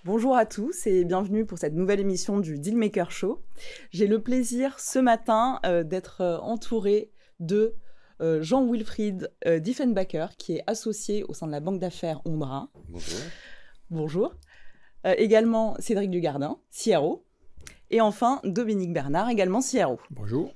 Bonjour à tous et bienvenue pour cette nouvelle émission du Dealmaker Show. J'ai le plaisir ce matin d'être entouré de Jean-Wilfried Diefenbacher, qui est associé au sein de la banque d'affaires Ondra. Bonjour. Bonjour. Également Cédric Dugardin, CRO. Et enfin Dominique Bernard, également CRO. Bonjour.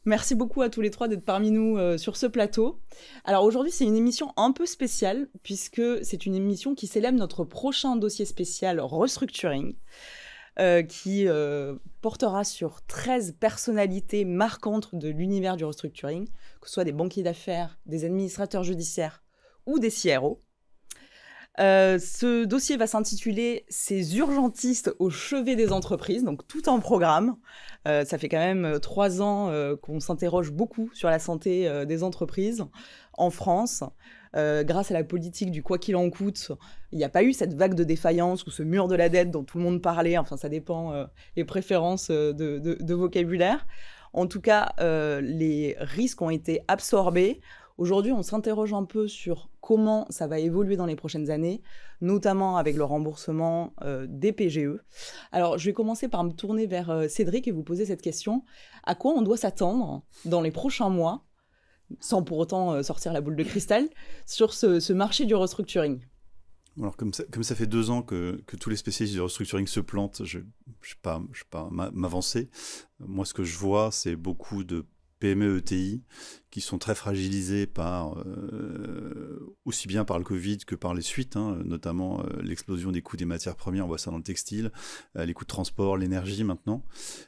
Merci beaucoup à tous les trois d'être parmi nous sur ce plateau. Alors aujourd'hui, c'est une émission un peu spéciale puisque c'est une émission qui célèbre notre prochain dossier spécial restructuring qui portera sur 13 personnalités marquantes de l'univers du restructuring, que ce soit des banquiers d'affaires, des administrateurs judiciaires ou des CRO. Ce dossier va s'intituler « Ces urgentistes au chevet des entreprises », donc tout un programme. Ça fait quand même 3 ans qu'on s'interroge beaucoup sur la santé des entreprises en France. Grâce à la politique du « quoi qu'il en coûte », il n'y a pas eu cette vague de défaillance ou ce mur de la dette dont tout le monde parlait. Enfin, ça dépend des préférences de vocabulaire. En tout cas, les risques ont été absorbés. Aujourd'hui, on s'interroge un peu sur comment ça va évoluer dans les prochaines années, notamment avec le remboursement des PGE. Alors, je vais commencer par me tourner vers Cédric et vous poser cette question. À quoi on doit s'attendre dans les prochains mois, sans pour autant sortir la boule de cristal, sur ce marché du restructuring ? Alors, comme ça fait 2 ans que tous les spécialistes du restructuring se plantent, je ne vais pas m'avancer. Moi, ce que je vois, c'est beaucoup de PME ETI qui sont très fragilisés aussi bien par le Covid que par les suites, notamment l'explosion des coûts des matières premières, on voit ça dans le textile, les coûts de transport, l'énergie maintenant,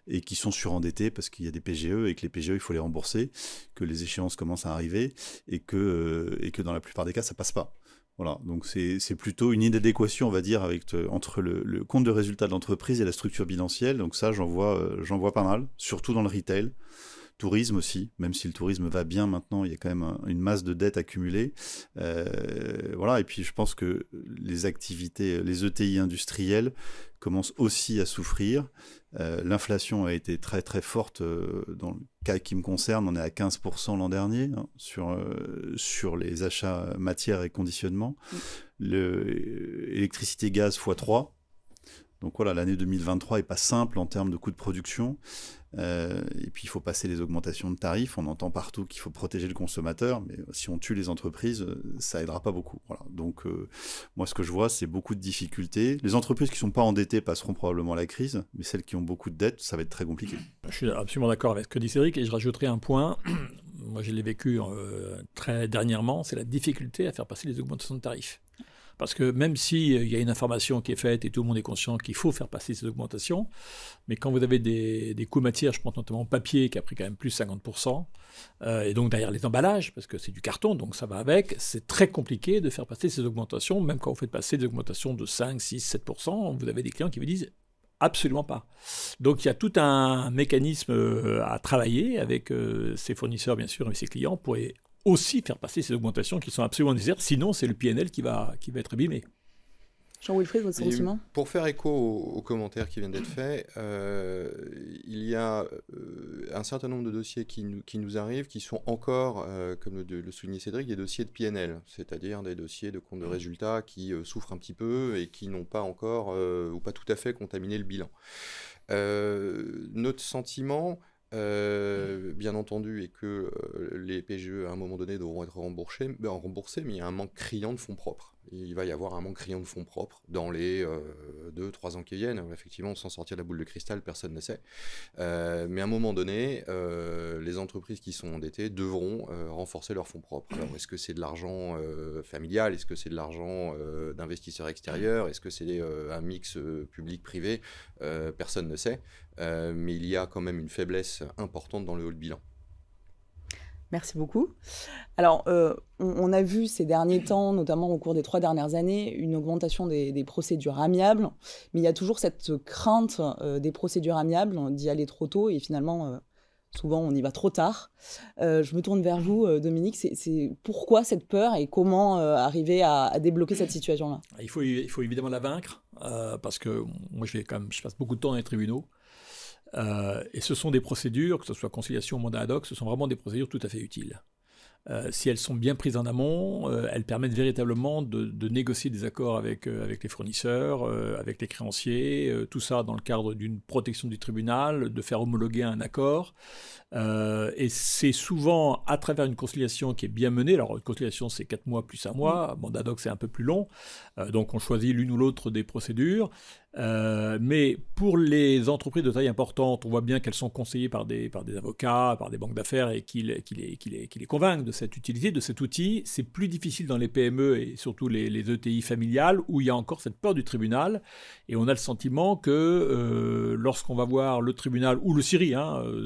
et qui sont surendettés parce qu'il y a des PGE et que les PGE, il faut les rembourser, que les échéances commencent à arriver et que dans la plupart des cas, ça passe pas. Voilà, donc c'est plutôt une inadéquation, on va dire, entre le compte de résultat de l'entreprise et la structure bilancielle. Donc ça, j'en vois pas mal, surtout dans le retail. Tourisme aussi, même si le tourisme va bien maintenant, il y a quand même une masse de dettes accumulées. Voilà, et puis je pense que les activités, les ETI industrielles commencent aussi à souffrir. L'inflation a été très très forte dans le cas qui me concerne, on est à 15% l'an dernier sur les achats matières et conditionnement. Électricité gaz x3. Donc voilà, l'année 2023 n'est pas simple en termes de coûts de production. Et puis il faut passer les augmentations de tarifs. On entend partout qu'il faut protéger le consommateur, mais si on tue les entreprises, ça aidera pas beaucoup. Voilà. Donc moi ce que je vois, c'est beaucoup de difficultés. Les entreprises qui sont pas endettées passeront probablement la crise, mais celles qui ont beaucoup de dettes, ça va être très compliqué. Je suis absolument d'accord avec ce que dit Cédric et je rajouterai un point. Moi je l'ai vécu très dernièrement, c'est la difficulté à faire passer les augmentations de tarifs. Parce que même s'il y a une information qui est faite et tout le monde est conscient qu'il faut faire passer ces augmentations, mais quand vous avez des coûts matières, je pense notamment au papier qui a pris quand même plus 50%, et donc derrière les emballages, parce que c'est du carton, donc ça va avec, c'est très compliqué de faire passer ces augmentations, même quand vous faites passer des augmentations de 5, 6, 7%, vous avez des clients qui vous disent absolument pas. Donc il y a tout un mécanisme à travailler avec ses fournisseurs, bien sûr, et ses clients pour aussi faire passer ces augmentations qui sont absolument nécessaires, sinon c'est le PNL qui va être abîmé. Jean-Wilfried, votre sentiment ? Pour faire écho aux commentaires qui viennent d'être faits, il y a un certain nombre de dossiers qui nous arrivent, qui sont encore, comme le soulignait Cédric, des dossiers de PNL, c'est-à-dire des dossiers de compte de résultats qui souffrent un petit peu et qui n'ont pas encore, ou pas tout à fait, contaminé le bilan. Notre sentiment, bien entendu, est que les PGE à un moment donné devront être remboursés, mais il y a un manque criant de fonds propres. Il va y avoir un manque criant de fonds propres dans les 2-3 ans qui viennent. Effectivement, sans sortir de la boule de cristal, personne ne sait. Mais à un moment donné, les entreprises qui sont endettées devront renforcer leurs fonds propres. Alors, est-ce que c'est de l'argent familial ? Est-ce que c'est de l'argent d'investisseurs extérieurs ? Est-ce que c'est un mix public-privé ? Personne ne sait. Mais il y a quand même une faiblesse importante dans le haut de bilan. Merci beaucoup. Alors, on a vu ces derniers temps, notamment au cours des 3 dernières années, une augmentation des procédures amiables, mais il y a toujours cette crainte des procédures amiables d'y aller trop tôt et finalement, souvent, on y va trop tard. Je me tourne vers vous, Dominique. C'est pourquoi cette peur et comment arriver à débloquer cette situation-là ? Il faut évidemment la vaincre, parce que moi, je passe beaucoup de temps dans les tribunaux. Et ce sont des procédures, que ce soit conciliation ou mandat ad hoc, ce sont vraiment des procédures tout à fait utiles. si elles sont bien prises en amont, elles permettent véritablement de négocier des accords avec les fournisseurs, avec les créanciers, tout ça dans le cadre d'une protection du tribunal, de faire homologuer un accord. Et c'est souvent à travers une conciliation qui est bien menée. Alors, une conciliation, c'est 4 mois plus 1 mois. Mandat d'hoc, c'est un peu plus long. Donc, on choisit l'une ou l'autre des procédures. Mais pour les entreprises de taille importante, on voit bien qu'elles sont conseillées par des avocats, par des banques d'affaires et qui les convainquent de cette utilité, de cet outil. C'est plus difficile dans les PME et surtout les ETI familiales où il y a encore cette peur du tribunal. Et on a le sentiment que lorsqu'on va voir le tribunal ou le CIRI,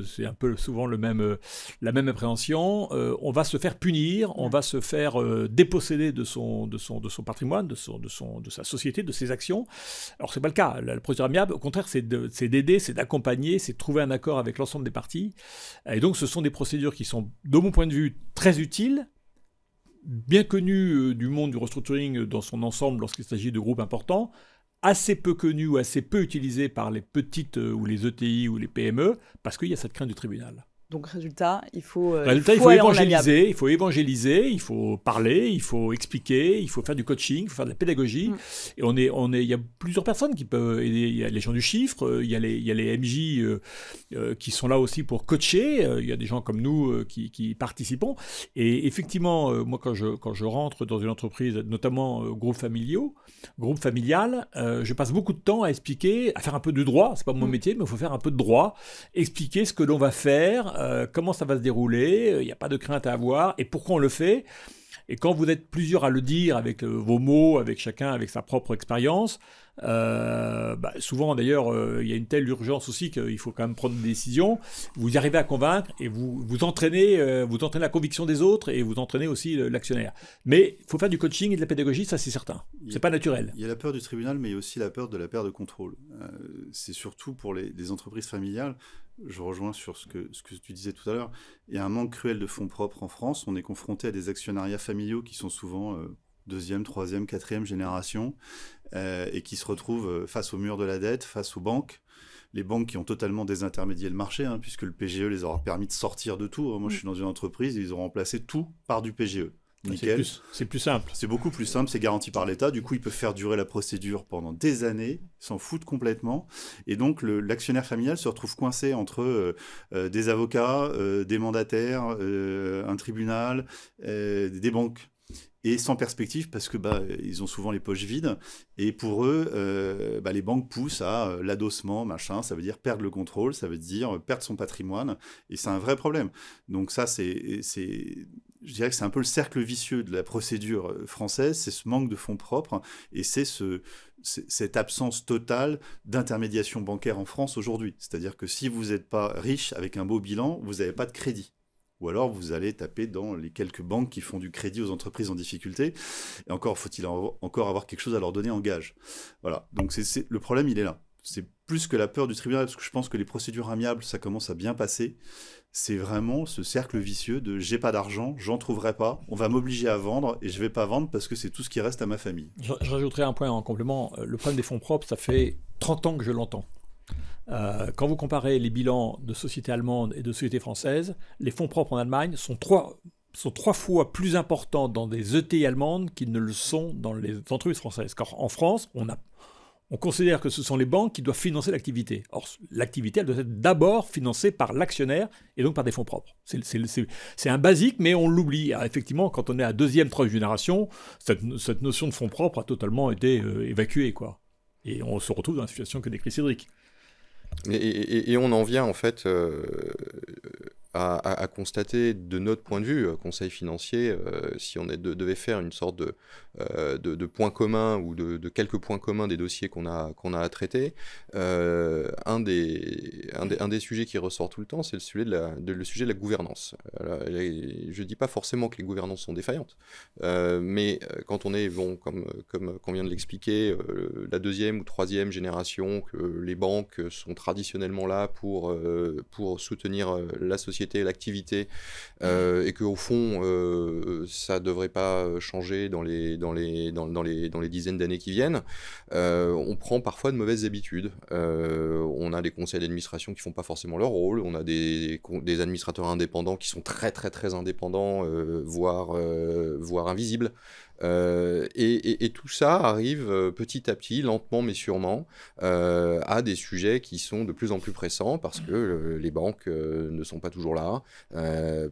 c'est un peu souvent la même appréhension, on va se faire punir, on va se faire déposséder de son patrimoine, de sa société, de ses actions. Alors, c'est pas le cas. La procédure amiable, au contraire, c'est d'aider, c'est d'accompagner, c'est de trouver un accord avec l'ensemble des parties. Et donc, ce sont des procédures qui sont, de mon point de vue, très utiles, bien connues du monde du restructuring dans son ensemble lorsqu'il s'agit de groupes importants, assez peu connues ou assez peu utilisées par les petites ou les ETI ou les PME, parce qu'il y a cette crainte du tribunal. Donc, résultat, il faut évangéliser, il faut parler, il faut expliquer, il faut faire du coaching, il faut faire de la pédagogie. Et il y a plusieurs personnes qui peuvent aider. Il y a les gens du chiffre, il y a les MJ qui sont là aussi pour coacher. Il y a des gens comme nous qui participons. Et effectivement, moi, quand je rentre dans une entreprise, notamment groupe familial, je passe beaucoup de temps à expliquer, à faire un peu de droit. C'est pas mon métier, mais il faut faire un peu de droit, expliquer ce que l'on va faire. Comment ça va se dérouler, il n'y a pas de crainte à avoir, et pourquoi on le fait. Et quand vous êtes plusieurs à le dire avec vos mots, avec chacun, avec sa propre expérience, souvent d'ailleurs, il y a une telle urgence aussi qu'il faut quand même prendre des décisions. Vous y arrivez à convaincre et vous entraînez la conviction des autres et vous entraînez aussi l'actionnaire. Mais il faut faire du coaching et de la pédagogie, ça c'est certain. C'est pas naturel. Il y a la peur du tribunal, mais il y a aussi la peur de la perte de contrôle. C'est surtout pour les entreprises familiales. Je rejoins sur ce que tu disais tout à l'heure. Il y a un manque cruel de fonds propres en France. On est confronté à des actionnariats familiaux qui sont souvent deuxième, troisième, quatrième génération et qui se retrouvent face au mur de la dette, face aux banques. Les banques qui ont totalement désintermédié le marché, puisque le PGE les aura permis de sortir de tout. Moi, je suis dans une entreprise, ils ont remplacé tout par du PGE. Nickel. C'est plus simple. C'est beaucoup plus simple, c'est garanti par l'État. Du coup, ils peuvent faire durer la procédure pendant des années, s'en foutent complètement. Et donc, l'actionnaire familial se retrouve coincé entre des avocats, des mandataires, un tribunal, des banques. Et sans perspective parce que ils ont souvent les poches vides. Et pour eux, les banques poussent à l'adossement, machin. Ça veut dire perdre le contrôle, ça veut dire perdre son patrimoine. Et c'est un vrai problème. Donc ça, je dirais que c'est un peu le cercle vicieux de la procédure française, c'est ce manque de fonds propres et c'est cette absence totale d'intermédiation bancaire en France aujourd'hui. C'est-à-dire que si vous n'êtes pas riche avec un beau bilan, vous n'avez pas de crédit. Ou alors vous allez taper dans les quelques banques qui font du crédit aux entreprises en difficulté. Et encore, faut-il encore avoir quelque chose à leur donner en gage. Voilà, donc le problème, il est là. C'est plus que la peur du tribunal, parce que je pense que les procédures amiables, ça commence à bien passer. C'est vraiment ce cercle vicieux de « j'ai pas d'argent, j'en trouverai pas, on va m'obliger à vendre et je vais pas vendre parce que c'est tout ce qui reste à ma famille ». Je rajouterai un point en complément. Le problème des fonds propres, ça fait 30 ans que je l'entends. Quand vous comparez les bilans de sociétés allemandes et de sociétés françaises, les fonds propres en Allemagne sont trois fois plus importants dans des ETI allemandes qu'ils ne le sont dans les entreprises françaises. Car en France, on considère que ce sont les banques qui doivent financer l'activité. Or, l'activité, elle doit être d'abord financée par l'actionnaire et donc par des fonds propres. C'est un basique, mais on l'oublie. Alors, effectivement, quand on est à deuxième, troisième génération, cette notion de fonds propres a totalement été évacuée, quoi. Et on se retrouve dans la situation que décrit Cédric. Et on en vient en fait à constater de notre point de vue, conseil financier, si on devait faire une sorte de points communs ou de quelques points communs des dossiers qu'on a à traiter, un des sujets qui ressort tout le temps, c'est le sujet de la gouvernance. Alors, je ne dis pas forcément que les gouvernances sont défaillantes, mais quand on est, comme on vient de l'expliquer, la deuxième ou troisième génération, que les banques sont traditionnellement là pour soutenir la société société, l'activité, et qu'au fond, ça ne devrait pas changer dans les dizaines d'années qui viennent, on prend parfois de mauvaises habitudes. On a des conseils d'administration qui ne font pas forcément leur rôle, on a des administrateurs indépendants qui sont très très très indépendants, voire invisibles. Et tout ça arrive petit à petit, lentement mais sûrement, à des sujets qui sont de plus en plus pressants parce que les banques ne sont pas toujours là,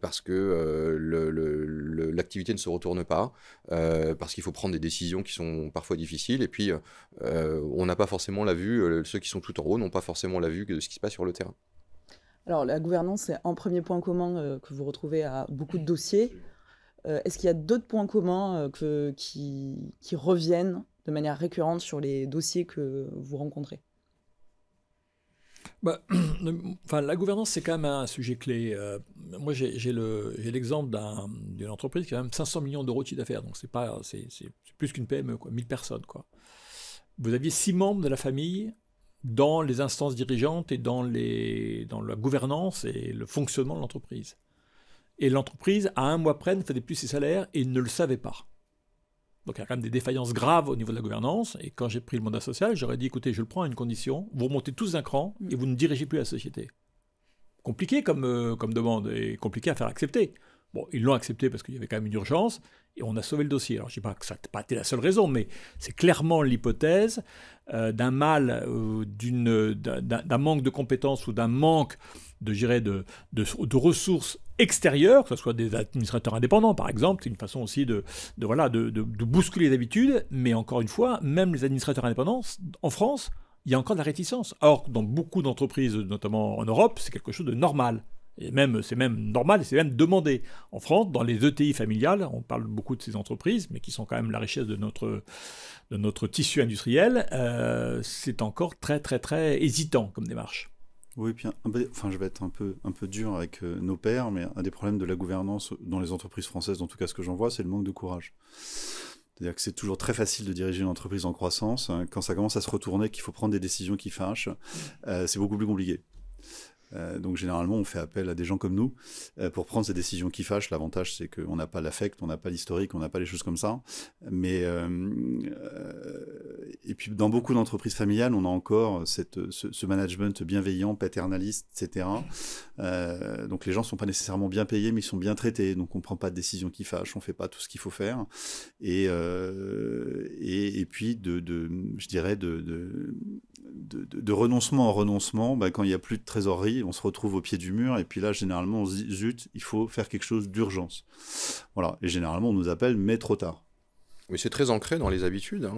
parce que l'activité ne se retourne pas, parce qu'il faut prendre des décisions qui sont parfois difficiles, et puis on n'a pas forcément la vue, ceux qui sont tout en haut n'ont pas forcément la vue de ce qui se passe sur le terrain. Alors la gouvernance, c'est un premier point commun que vous retrouvez à beaucoup de dossiers. Est-ce qu'il y a d'autres points communs qui reviennent de manière récurrente sur les dossiers que vous rencontrez? La gouvernance, c'est quand même un sujet clé. Moi, j'ai l'exemple d'une entreprise qui a même 500 millions d'euros de chiffre d'affaires. Donc, c'est plus qu'une PME, quoi, 1000 personnes. Quoi. Vous aviez 6 membres de la famille dans les instances dirigeantes et dans la gouvernance et le fonctionnement de l'entreprise. Et l'entreprise, à un mois près, ne faisait plus ses salaires et ne le savait pas. Donc il y a quand même des défaillances graves au niveau de la gouvernance. Et quand j'ai pris le mandat social, j'aurais dit, écoutez, je le prends à une condition, vous remontez tous d'un cran et vous ne dirigez plus la société. Compliqué comme demande et compliqué à faire accepter. Bon, ils l'ont accepté parce qu'il y avait quand même une urgence et on a sauvé le dossier. Alors je ne dis pas que ça n'a pas été la seule raison, mais c'est clairement l'hypothèse d'un mal, d'un manque de compétences ou d'un manque de ressources extérieures, que ce soit des administrateurs indépendants par exemple. C'est une façon aussi de bousculer les habitudes, mais encore une fois, même les administrateurs indépendants, en France, il y a encore de la réticence. Or, dans beaucoup d'entreprises, notamment en Europe, c'est quelque chose de normal. Et c'est même normal, et c'est même demandé. En France, dans les ETI familiales, on parle beaucoup de ces entreprises, mais qui sont quand même la richesse de notre tissu industriel, c'est encore très très très hésitant comme démarche. Oui, puis je vais être un peu dur avec nos pairs, mais un des problèmes de la gouvernance dans les entreprises françaises, en tout cas ce que j'en vois, c'est le manque de courage. C'est-à-dire que c'est toujours très facile de diriger une entreprise en croissance. Quand ça commence à se retourner, qu'il faut prendre des décisions qui fâchent, c'est beaucoup plus compliqué. Donc généralement on fait appel à des gens comme nous pour prendre ces décisions qui fâchent. L'avantage c'est qu'on n'a pas l'affect, on n'a pas l'historique, on n'a pas les choses comme ça, mais et puis dans beaucoup d'entreprises familiales on a encore ce management bienveillant, paternaliste, etc. Donc les gens sont pas nécessairement bien payés mais ils sont bien traités, donc on prend pas de décisions qui fâchent, on fait pas tout ce qu'il faut faire, et puis je dirais de renoncement en renoncement, quand il n'y a plus de trésorerie, on se retrouve au pied du mur, et puis là, généralement, on se dit, zut, il faut faire quelque chose d'urgence. Voilà, et généralement, on nous appelle, mais trop tard. Mais c'est très ancré dans les habitudes.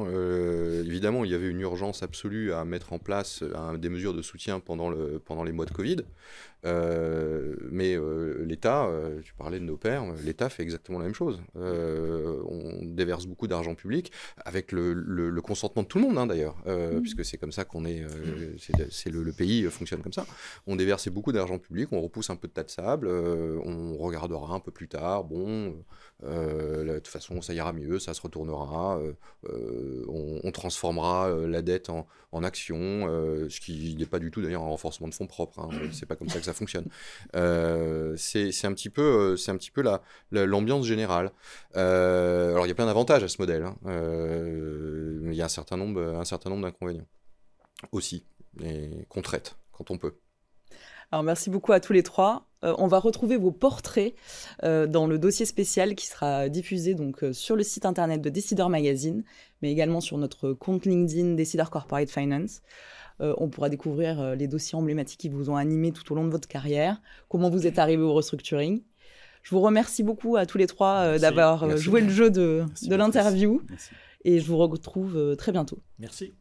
Évidemment, il y avait une urgence absolue à mettre en place des mesures de soutien pendant les mois de Covid. Mais l'État, tu parlais de nos pairs, l'État fait exactement la même chose. On déverse beaucoup d'argent public avec le consentement de tout le monde, d'ailleurs, puisque c'est comme ça qu'on est. Le pays fonctionne comme ça. On déverse beaucoup d'argent public, on repousse un peu de tas de sable, on regardera un peu plus tard. Bon, de toute façon, ça ira mieux, ça se retournera. On transformera la dette en action, ce qui n'est pas du tout d'ailleurs un renforcement de fonds propres. C'est pas comme ça que ça fonctionne. C'est un petit peu l'ambiance générale. Alors il y a plein d'avantages à ce modèle, mais il y a un certain nombre d'inconvénients aussi, et qu'on traite quand on peut. Alors merci beaucoup à tous les trois. On va retrouver vos portraits dans le dossier spécial qui sera diffusé donc, sur le site internet de Décideur Magazine, mais également sur notre compte LinkedIn Décideur Corporate Finance. On pourra découvrir les dossiers emblématiques qui vous ont animé tout au long de votre carrière, comment vous êtes arrivé au restructuring. Je vous remercie beaucoup à tous les trois d'avoir joué le jeu de l'interview. Et je vous retrouve très bientôt. Merci.